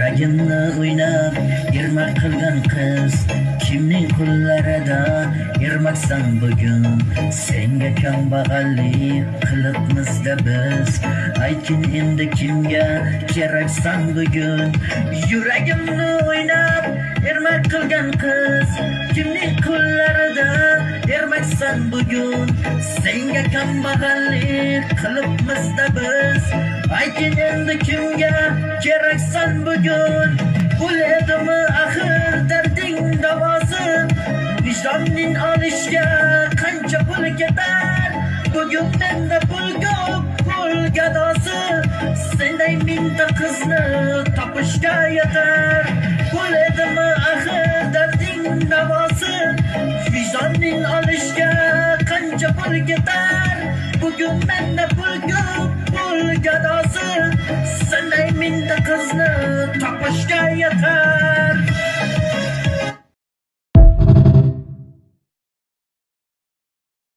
Yuragimni o'ynab irmak qilgan qiz, kimning qo'llarida irmaksan bugun? Senga kambag'allik qilibmizda biz, aytgin endi kimga keraksan bugun? Yuragimni o'ynab irmak qilgan qiz, kimning qo'llarida irmaksan bugun? Senga kambag'allik qilibmizda biz, aytgin endi kimga keraksan bugun? Bo'ladimi axir darding davosi, vijdonning olishga qancha pul ketar? Bugun menda pul ko'p, pul gadosi, senday mingta qizni topishga yetar. Bo'ladimi axir darding davosi, vijdonning olishga qancha pul ketar? Bugun menda pul ko'p, pul gadosi, senday mingta qizni topishga yetar.